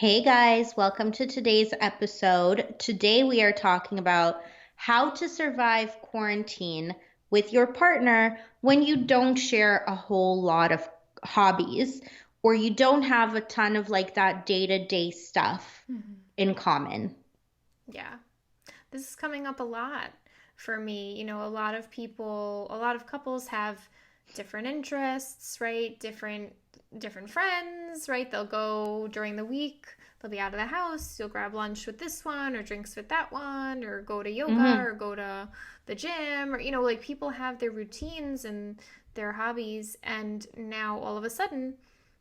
Hey guys, welcome to today's episode. Today we are talking about how to survive quarantine with your partner when you don't share a whole lot of hobbies or you don't have a ton of like that day-to-day stuff Mhm. in common. Yeah, this is coming up a lot for me. A lot of people, a lot of couples have different interests, right? Different friends, right? They'll go during the week, they'll be out of the house, you'll grab lunch with this one or drinks with that one or go to yoga Hmm. or go to the gym or like people have their routines and their hobbies and now all of a sudden,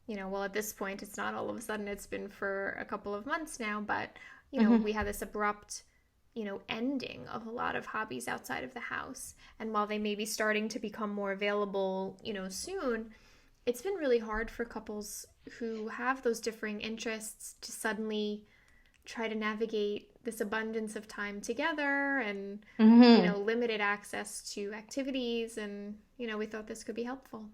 well at this point it's not all of a sudden, it's been for a couple of months now, but Hmm. we had this abrupt, ending of a lot of hobbies outside of the house. And while they may be starting to become more available, soon, it's been really hard for couples who have those differing interests to suddenly try to navigate this abundance of time together and, Hmm. limited access to activities. And, we thought this could be helpful.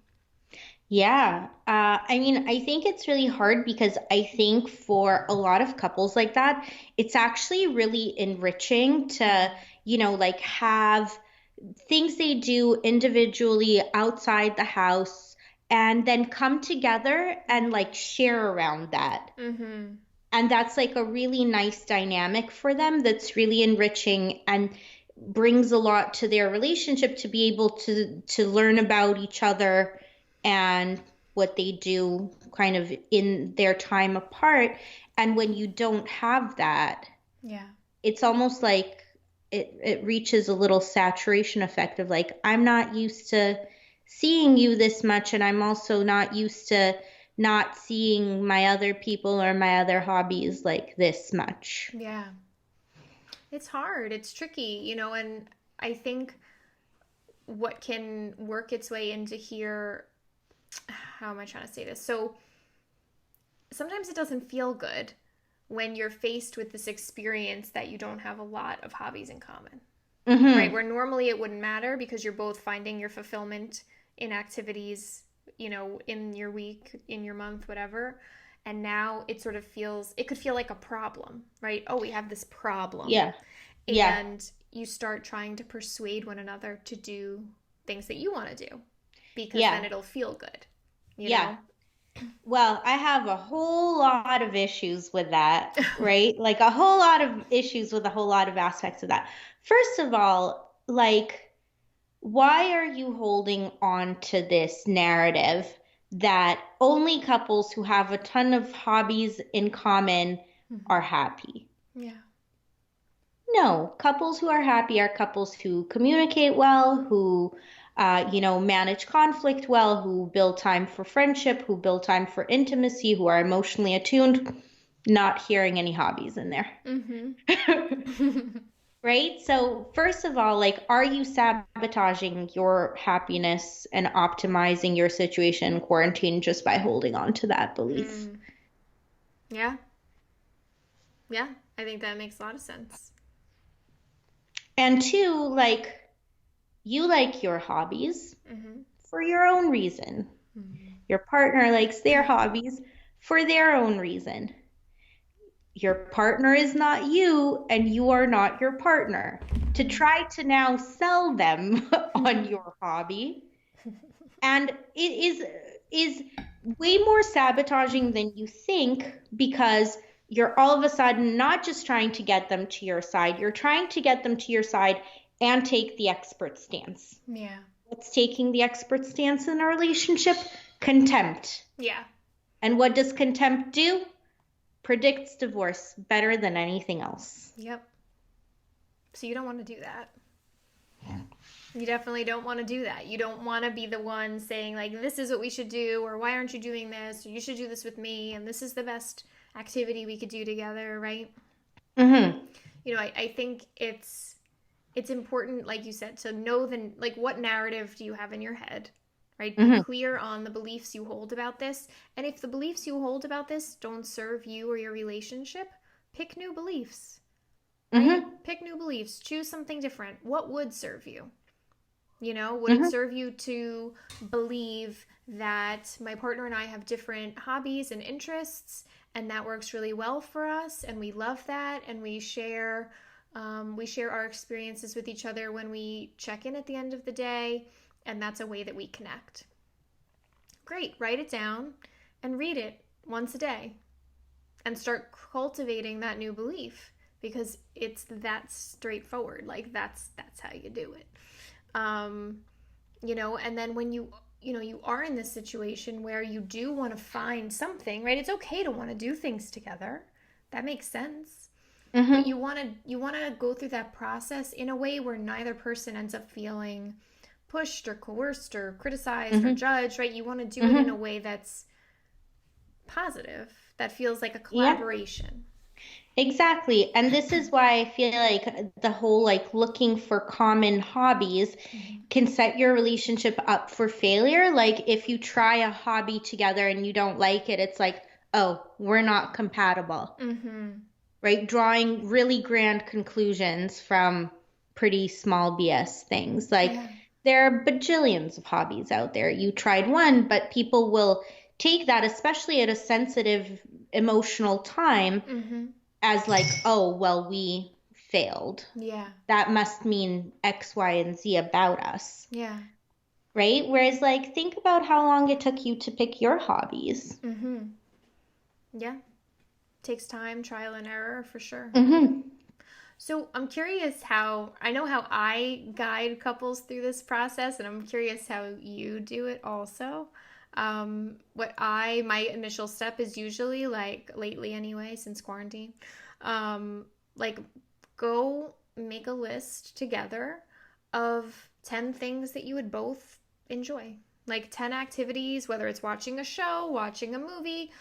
Yeah. I mean, I think it's really hard because I think for a lot of couples like that, it's actually really enriching to, Mm-hmm. like have things they do individually outside the house and then come together and like share around that. Mm-hmm. And that's like a really nice dynamic for them that's really enriching and brings a lot to their relationship to be able to learn about each other and what they do kind of in their time apart. And when you don't have that, Yeah. it's almost like it reaches a little saturation effect of like I'm not used to seeing you this much and I'm also not used to not seeing my other people or my other hobbies like this much. Yeah. It's hard. It's tricky, and I think what can work its way into here, how am I trying to say this? So sometimes it doesn't feel good when you're faced with this experience that you don't have a lot of hobbies in common, right? Mhm. Where normally it wouldn't matter because you're both finding your fulfillment in activities, in your week, in your month, whatever. And now it sort of feels, it could feel like a problem, right? Oh, we have this problem. Yeah. Yeah. And you start trying to persuade one another to do things that you want to do because then Yeah. it'll feel good, you Yeah. know? Well, I have a whole lot of issues with that, right? Like a whole lot of issues with a whole lot of aspects of that. First of all, like why are you holding on to this narrative that only couples who have a ton of hobbies in common are Mm-hmm. happy? Yeah. No, couples who are happy are couples who communicate well, who, manage conflict well, who build time for friendship, who build time for intimacy, who are emotionally attuned. Not hearing any hobbies in there. Mm-hmm. Right? So, first of all, like, are you sabotaging your happiness and optimizing your situation in quarantine just by holding on to that belief? Mm. Yeah. Yeah. I think that makes a lot of sense. And two, like, you like your hobbies Mm-hmm. for your own reason. Mm-hmm. Your partner likes their hobbies for their own reason. Your partner is not you, and you are not your partner. To try to now sell them on your hobby and it is way more sabotaging than you think because you're all of a sudden not just trying to get them to your side, you're trying to get them to your side and take the expert stance. Yeah. What's taking the expert stance in a relationship? Contempt. Yeah. And what does contempt do? Predicts divorce better than anything else. Yep. So you don't want to do that. You definitely don't want to do that. You don't want to be the one saying, like, this is what we should do, or why aren't you doing this, or you should do this with me, and this is the best activity we could do together, right? Mm-hmm. I think it's important, like you said, to know the like what narrative do you have in your head, right? Be Mm-hmm. clear on the beliefs you hold about this. And if the beliefs you hold about this don't serve you or your relationship, pick new beliefs, right? Mm-hmm. Pick new beliefs. Choose something different. What would serve you? Would it Mm-hmm. serve you to believe that my partner and I have different hobbies and interests and that works really well for us, and we love that, and we share our experiences with each other when we check in at the end of the day, and that's a way that we connect. Great, write it down and read it once a day and start cultivating that new belief, because it's that straightforward. Like that's how you do it. um and then when you are in this situation where you do want to find something, right? It's okay to want to do things together. That makes sense. But Mm-hmm. you want to go through that process in a way where neither person ends up feeling pushed or coerced or criticized or Mm-hmm. judged, right? You want to do it in a Mm-hmm. way that's positive, that feels like a Yeah. collaboration. Exactly. And this is why I feel like the whole like looking for common hobbies Mm-hmm. can set your relationship up for failure. Like if you try a hobby together and you don't like it, it's like, oh, we're not compatible, Mm-hmm. right? Drawing really grand conclusions from pretty small BS things. Like Yeah. there are bajillions of hobbies out there. You tried one, but people will take that, especially at a sensitive emotional time, Mm-hmm. as like, oh, well, we failed. Yeah. That must mean X, Y, and Z about us, Yeah. right? Whereas, like, think about how long it took you to pick your hobbies. Mm-hmm. Yeah. Takes time, trial and error for sure. Mm-hmm. So I'm curious how, I know how I guide couples through this process, and I'm curious how you do it also. My initial step is usually, like, lately anyway, since quarantine, um, like, go make a list together of 10 things that you would both enjoy. Like 10 activities, whether it's watching a show, watching a movie,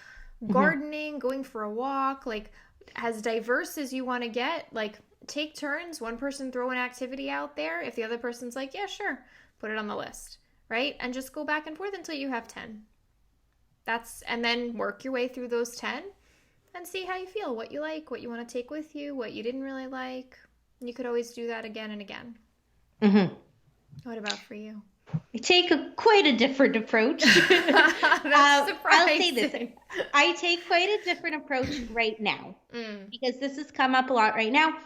Mm-hmm. gardening, going for a walk, like as diverse as you want to get. Like take turns, one person throw an activity out there. If the other person's like, yeah, sure, put it on the list, right? And just go back and forth until you have 10. And then work your way through those 10 and see how you feel, what you like, what you want to take with you, what you didn't really like. You could always do that again and again. Mm-hmm. What about for you? I take quite a different approach. That's I'll say this. surprising. I take quite a different approach right now Mm, because this has come up a lot right now.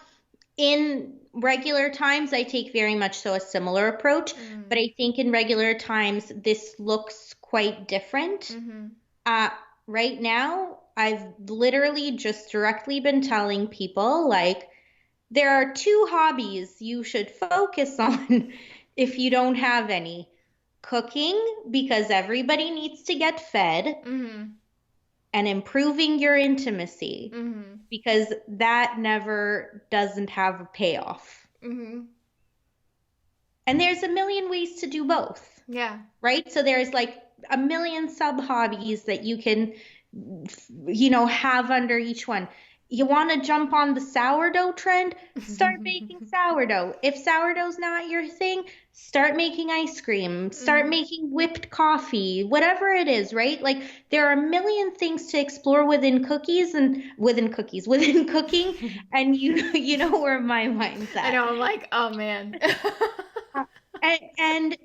In regular times, I take very much so a similar approach, but mm, I think in regular times, this looks quite different. mm-hmm, Uh, right now, I've literally just directly been telling people like there are two hobbies you should focus on if you don't have any. Cooking, because everybody needs to get fed, mm-hmm, and improving your intimacy, mm-hmm, because that never doesn't have a payoff. mm-hmm. And there's a million ways to do both, Yeah. right? So there's like a million sub hobbies that you can, have under each one. You want to jump on the sourdough trend? Start baking sourdough. If sourdough's not your thing, start making ice cream, start Mm-hmm. making whipped coffee, whatever it is, right? Like there are a million things to explore within cooking, and you know where my mind's I at. know, I'm like, oh man. Uh, and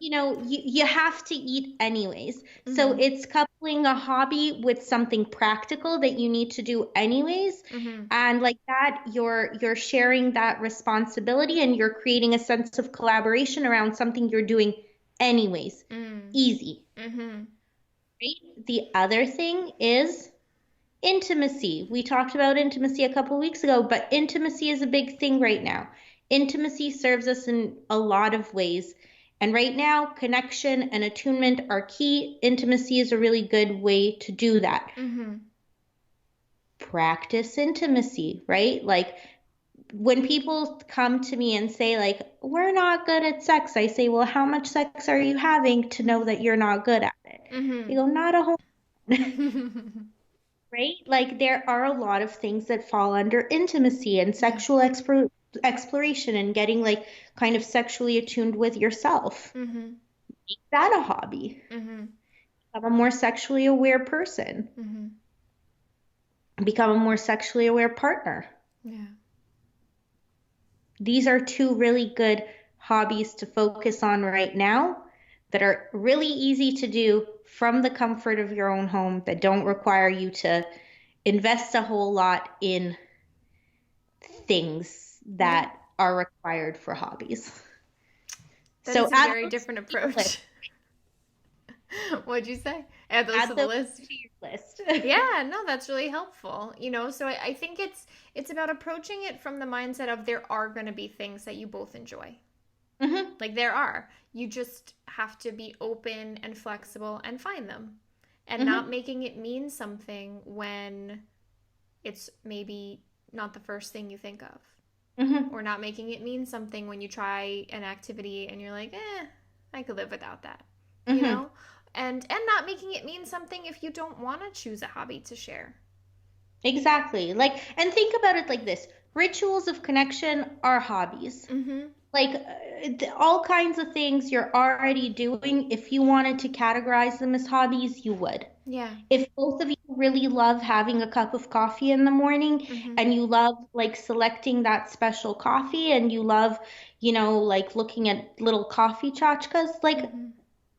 you have to eat anyways. So Mm-hmm. it's coupling a hobby with something practical that you need to do anyways. Mm-hmm. And like that, you're sharing that responsibility and you're creating a sense of collaboration around something you're doing anyways. Mm. Easy, Mm-hmm. right? The other thing is intimacy. We talked about intimacy a couple weeks ago, but intimacy is a big thing right now. Intimacy serves us in a lot of ways. And right now, connection and attunement are key. Intimacy is a really good way to do that. Mm-hmm. Practice intimacy, right? Like when people come to me and say, like, we're not good at sex, I say, well, how much sex are you having to know that you're not good at it? They Mm-hmm. go, not a whole right? Like there are a lot of things that fall under intimacy and Yeah. sexual exploration and getting like kind of sexually attuned with yourself. Mm-hmm. Make that a hobby. Mm-hmm. Become a more sexually aware person. Mm-hmm. Become a more sexually aware partner. Yeah. These are two really good hobbies to focus on right now that are really easy to do from the comfort of your own home that don't require you to invest a whole lot in things Yeah. that are required for hobbies. That So is a add very those to different your list. approach. What'd you say? Add those to Add the those list. to your list. Yeah, no, that's really helpful. So I think it's about approaching it from the mindset of there are going to be things that you both enjoy. Hmm. Like there are. You just have to be open and flexible and find them. And not Hmm. making it mean something when it's maybe not the first thing you think of. Hmm. Or not making it mean something when you try an activity and you're like, I could live without that. You Hmm. know? And not making it mean something if you don't want to choose a hobby to share. Exactly. Like, and think about it like this. Rituals of connection are hobbies. Mm-hmm. Like all kinds of things you're already doing. If you wanted to categorize them as hobbies, you would. Yeah. If both of you really love having a cup of coffee in the morning Mm-hmm. and you love like selecting that special coffee and you love, like looking at little coffee tchotchkes, like Mm-hmm.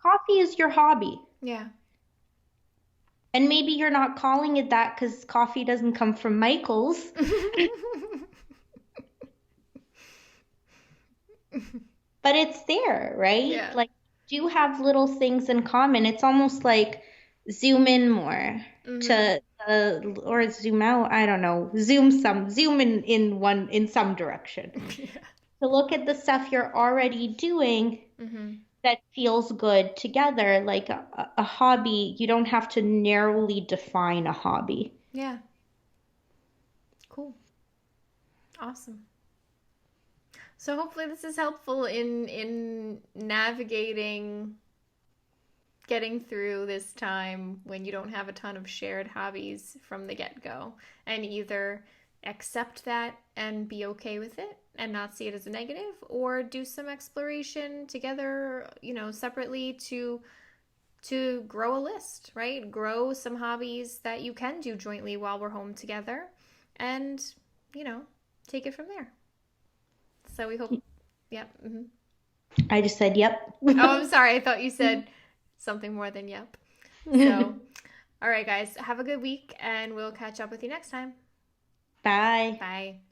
coffee is your hobby. Yeah. And maybe you're not calling it that because coffee doesn't come from Michael's, but it's there, right? Yeah. Like, do have little things in common. It's almost like zoom in more Mm-hmm. to, or zoom out. I don't know. Zoom in some direction Yeah. to look at the stuff you're already doing Mm-hmm. that feels good together. Like a hobby, you don't have to narrowly define a hobby. Yeah. Cool. Awesome. So hopefully this is helpful in navigating getting through this time when you don't have a ton of shared hobbies from the get-go, and either accept that and be okay with it and not see it as a negative, or do some exploration together, separately to grow a list, right? Grow some hobbies that you can do jointly while we're home together, and you know take it from there. So we hope. Yep. Mm-hmm. I just said, yep. Oh, I'm sorry. I thought you said something more than yep. So, all right, guys, have a good week, and we'll catch up with you next time. Bye. Bye.